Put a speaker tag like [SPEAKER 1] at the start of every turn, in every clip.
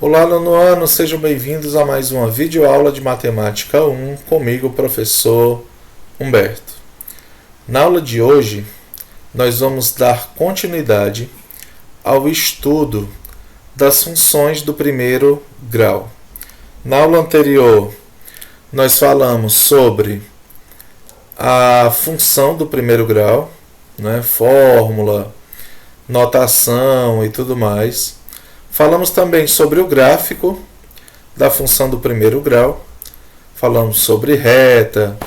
[SPEAKER 1] Olá, nono ano, sejam bem-vindos a mais uma videoaula de Matemática 1, comigo, professor Humberto. Na aula de hoje, nós vamos dar continuidade ao estudo das funções do primeiro grau. Na aula anterior, nós falamos sobre a função do primeiro grau, fórmula, notação e tudo mais. Falamos também sobre o gráfico da função do primeiro grau, falamos sobre reta,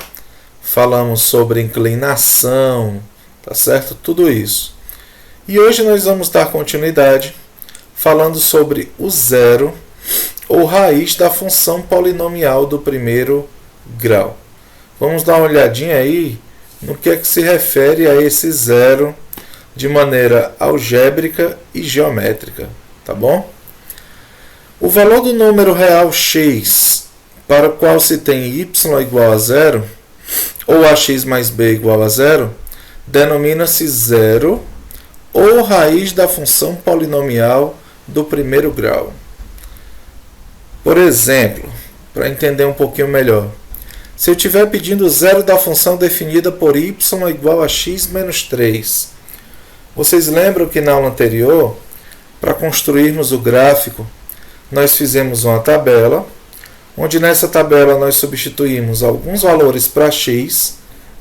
[SPEAKER 1] falamos sobre inclinação, tá certo? Tudo isso. E hoje nós vamos dar continuidade falando sobre o zero ou raiz da função polinomial do primeiro grau. Vamos dar uma olhadinha aí no que é que se refere a esse zero de maneira algébrica e geométrica. Tá bom? O valor do número real x, para o qual se tem y igual a zero, ou ax mais b igual a zero, denomina-se zero ou raiz da função polinomial do primeiro grau. Por exemplo, para entender um pouquinho melhor, se eu estiver pedindo zero da função definida por y igual a x menos 3, vocês lembram que na aula anterior, para construirmos o gráfico, nós fizemos uma tabela, onde nessa tabela nós substituímos alguns valores para x,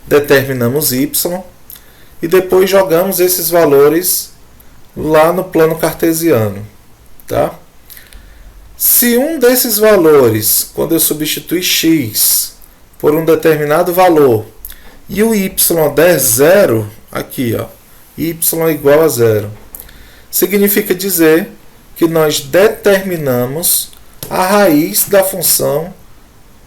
[SPEAKER 1] determinamos y, e depois jogamos esses valores lá no plano cartesiano. Tá? Se um desses valores, quando eu substituir x por um determinado valor, e o y der zero, aqui, y igual a zero, significa dizer que nós determinamos a raiz da função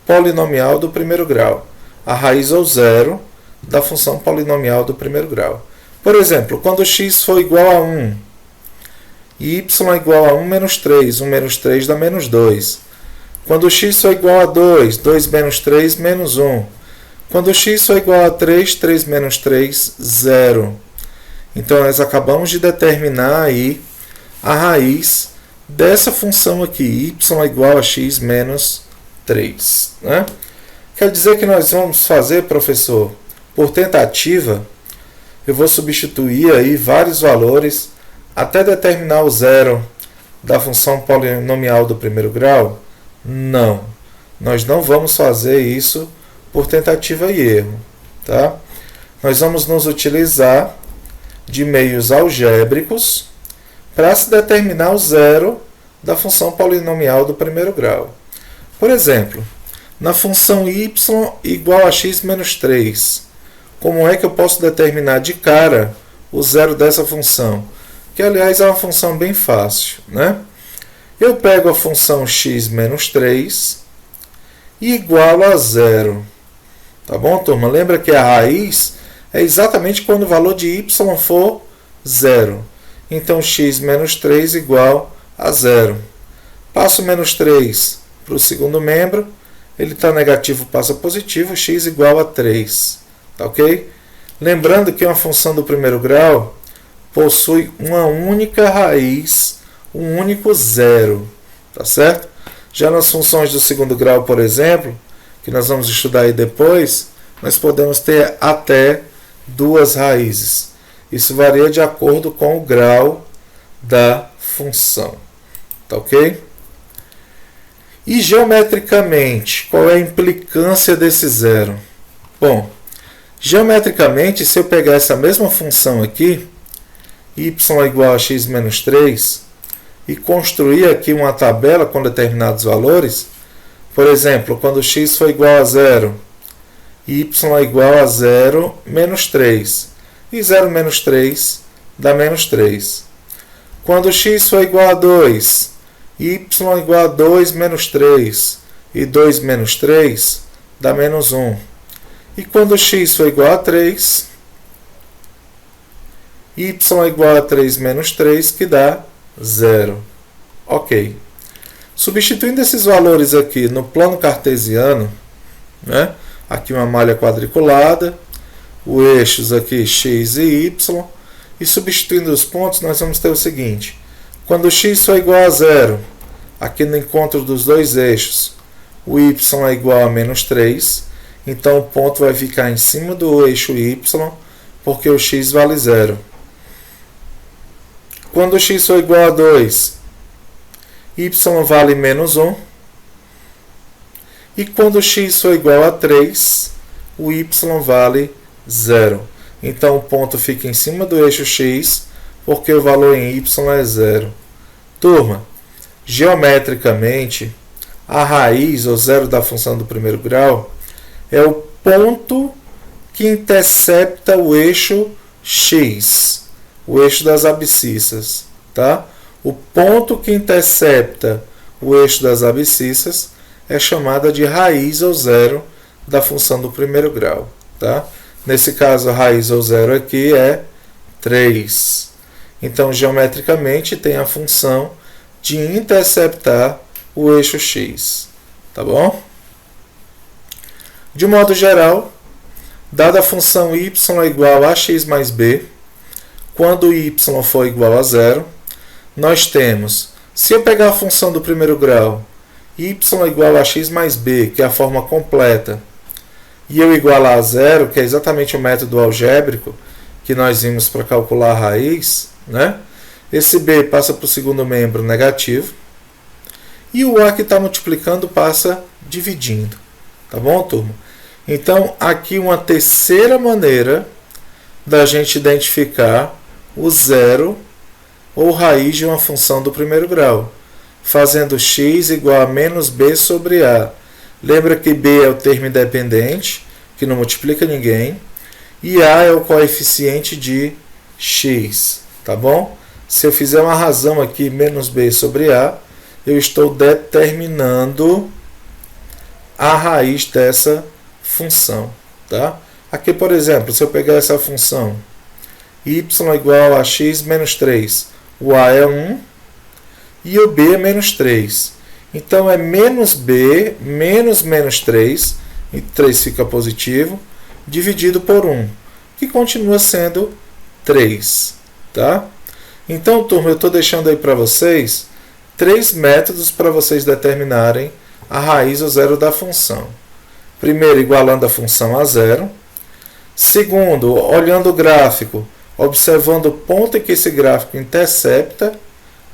[SPEAKER 1] polinomial do primeiro grau. A raiz ou zero da função polinomial do primeiro grau. Por exemplo, quando x for igual a 1, e y igual a 1 menos 3, 1 menos 3 dá menos 2. Quando x for igual a 2, 2 menos 3, menos 1. Quando x for igual a 3, 3 menos 3, 0. Então, nós acabamos de determinar aí a raiz dessa função aqui, y igual a x menos 3. Né? Quer dizer que nós vamos fazer, professor, por tentativa, eu vou substituir aí vários valores até determinar o zero da função polinomial do primeiro grau? Não, nós não vamos fazer isso por tentativa e erro. Tá? Nós vamos nos utilizar de meios algébricos para se determinar o zero da função polinomial do primeiro grau. Por exemplo, na função y igual a x menos 3, como é que eu posso determinar de cara o zero dessa função? Que, aliás, é uma função bem fácil. Né? Eu pego a função x menos 3 e igualo a zero. Tá bom, turma? Lembra que a raiz é exatamente quando o valor de y for zero. Então, x menos 3 igual a zero. Passo menos 3 para o segundo membro. Ele está negativo, passa positivo. X igual a 3. Tá ok? Lembrando que uma função do primeiro grau possui uma única raiz, um único zero. Tá certo? Já nas funções do segundo grau, por exemplo, que nós vamos estudar aí depois, nós podemos ter até duas raízes. Isso varia de acordo com o grau da função. Tá ok? E geometricamente, qual é a implicância desse zero? Bom, geometricamente, se eu pegar essa mesma função aqui, y igual a x menos 3, e construir aqui uma tabela com determinados valores, por exemplo, quando x for igual a zero, y igual a 0 menos 3. E 0 menos 3 dá menos 3. Quando x for igual a 2, y igual a 2 menos 3. E 2 menos 3 dá menos 1. E quando x for igual a 3, y igual a 3 menos 3, que dá 0. Ok. Substituindo esses valores aqui no plano cartesiano, né? Aqui uma malha quadriculada, os eixos aqui x e y, e substituindo os pontos, nós vamos ter o seguinte: quando x for igual a 0, aqui no encontro dos dois eixos, o y é igual a menos 3, então o ponto vai ficar em cima do eixo y, porque o x vale 0. Quando o x for igual a 2, y vale menos 1. E quando o x for igual a 3, o y vale 0. Então o ponto fica em cima do eixo x, porque o valor em y é 0. Turma, geometricamente, a raiz, ou zero da função do primeiro grau, é o ponto que intercepta o eixo x, o eixo das abscissas. Tá? O ponto que intercepta o eixo das abscissas é chamada de raiz ou zero da função do primeiro grau. Tá? Nesse caso, a raiz ou zero aqui é 3. Então, geometricamente, tem a função de interceptar o eixo x. Tá bom? De modo geral, dada a função y é igual a x mais b, quando y for igual a 0, nós temos, se eu pegar a função do primeiro grau, y é igual a x mais b, que é a forma completa, e eu igualar a 0, que é exatamente o método algébrico que nós vimos para calcular a raiz, né? Esse b passa para o segundo membro negativo, e o a que está multiplicando passa dividindo. Tá bom, turma? Então, aqui uma terceira maneira da gente identificar o zero ou raiz de uma função do primeiro grau, fazendo x igual a menos b sobre a. Lembra que b é o termo independente, que não multiplica ninguém, e a é o coeficiente de x. Tá bom? Se eu fizer uma razão aqui, menos b sobre a, eu estou determinando a raiz dessa função. Tá? Aqui, por exemplo, se eu pegar essa função y é igual a x menos 3, o a é 1 e o b é menos 3. Então, é menos b menos menos 3, e 3 fica positivo, dividido por 1, que continua sendo 3. Tá? Então, turma, eu estou deixando aí para vocês 3 métodos para vocês determinarem a raiz ou zero da função. Primeiro, igualando a função a zero. Segundo, olhando o gráfico, observando o ponto em que esse gráfico intercepta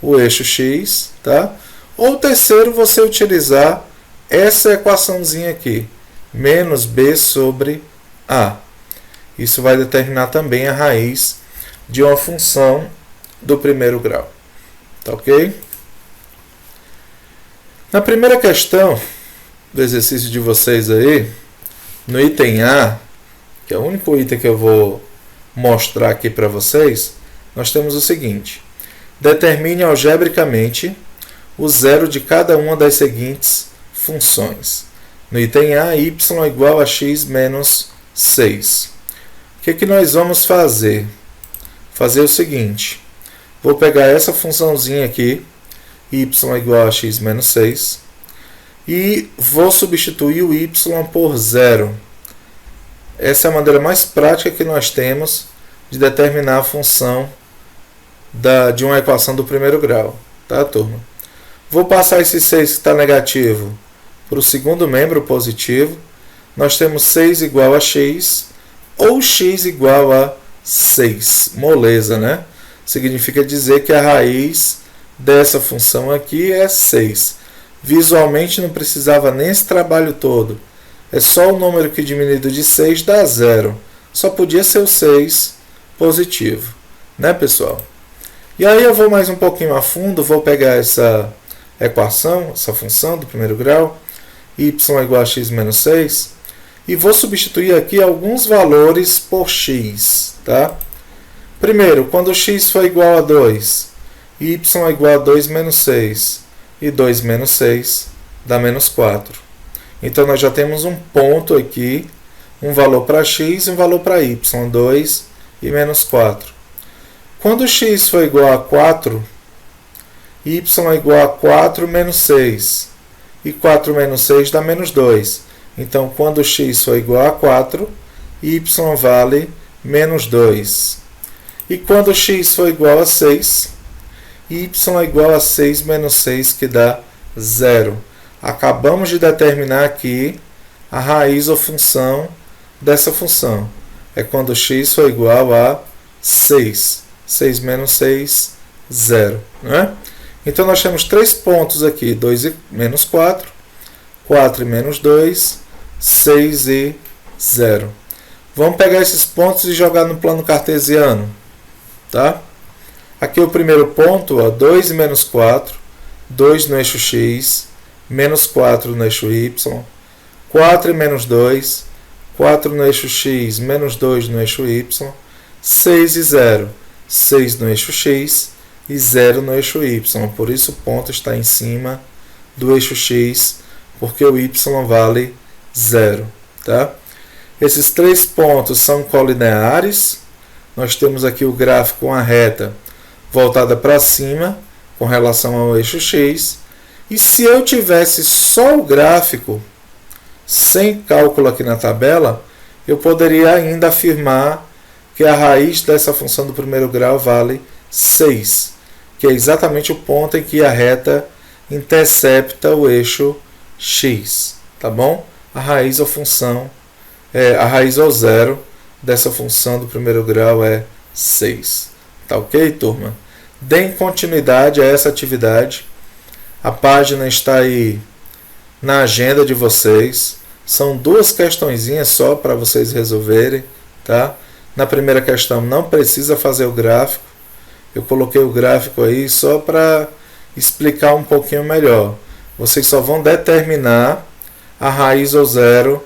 [SPEAKER 1] o eixo x. Tá? Ou terceiro, você utilizar essa equaçãozinha aqui, menos b sobre a. Isso vai determinar também a raiz de uma função do primeiro grau. Tá ok? Na primeira questão do exercício de vocês aí, no item A, que é o único item que eu vou mostrar aqui para vocês, nós temos o seguinte: determine algebricamente o zero de cada uma das seguintes funções. No item A, y é igual a x menos 6. O que nós vamos fazer? Fazer o seguinte: vou pegar essa funçãozinha aqui, y é igual a x menos 6, e vou substituir o y por 0. Essa é a maneira mais prática que nós temos de determinar a função de uma equação do primeiro grau. Tá, turma? Vou passar esse 6 que está negativo para o segundo membro positivo. Nós temos 6 igual a x, ou x igual a 6. Moleza, né? Significa dizer que a raiz dessa função aqui é 6. Visualmente não precisava nem esse trabalho todo. É só o número que diminuído de 6 dá 0. Só podia ser o 6 positivo. Né, pessoal? E aí eu vou mais um pouquinho a fundo, vou pegar essa equação, essa função do primeiro grau, y é igual a x menos 6, e vou substituir aqui alguns valores por x. Tá? Primeiro, quando x for igual a 2, y é igual a 2 menos 6, e 2 menos 6 dá menos 4. Então, nós já temos um ponto aqui, um valor para x e um valor para y, 2 e menos 4. Quando x for igual a 4, y é igual a 4 menos 6, e 4 menos 6 dá menos 2. Então, quando x for igual a 4, y vale menos 2. E quando x for igual a 6, y é igual a 6 menos 6, que dá 0. Acabamos de determinar aqui a raiz ou função dessa função. É quando x for igual a 6. 6 menos 6, 0. Né? Então, nós temos 3 pontos aqui. 2 e menos 4. 4 e menos 2. 6 e 0. Vamos pegar esses pontos e jogar no plano cartesiano. Tá? Aqui o primeiro ponto, ó, 2 e menos 4. 2 no eixo x. Menos 4 no eixo y. 4 e menos 2. 4 no eixo x, menos 2 no eixo y. 6 e 0. 6 no eixo x e 0 no eixo y. Por isso o ponto está em cima do eixo x, porque o y vale 0. Tá? Esses 3 pontos são colineares. Nós temos aqui o gráfico com a reta voltada para cima, com relação ao eixo x. E se eu tivesse só o gráfico, sem cálculo aqui na tabela, eu poderia ainda afirmar que a raiz dessa função do primeiro grau vale 6, que é exatamente o ponto em que a reta intercepta o eixo x. Tá bom? A raiz ou função, a raiz ao zero dessa função do primeiro grau é 6. Tá ok, turma? Deem continuidade a essa atividade. A página está aí na agenda de vocês. São 2 questõezinhas só para vocês resolverem. Tá? Na primeira questão não precisa fazer o gráfico. Eu coloquei o gráfico aí só para explicar um pouquinho melhor. Vocês só vão determinar a raiz ao zero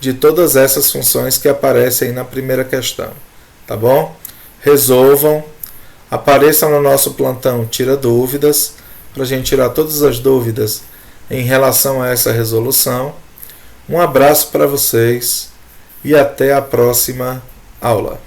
[SPEAKER 1] de todas essas funções que aparecem aí na primeira questão. Tá bom? Resolvam. Apareçam no nosso plantão Tira Dúvidas, para a gente tirar todas as dúvidas em relação a essa resolução. Um abraço para vocês e até a próxima aula.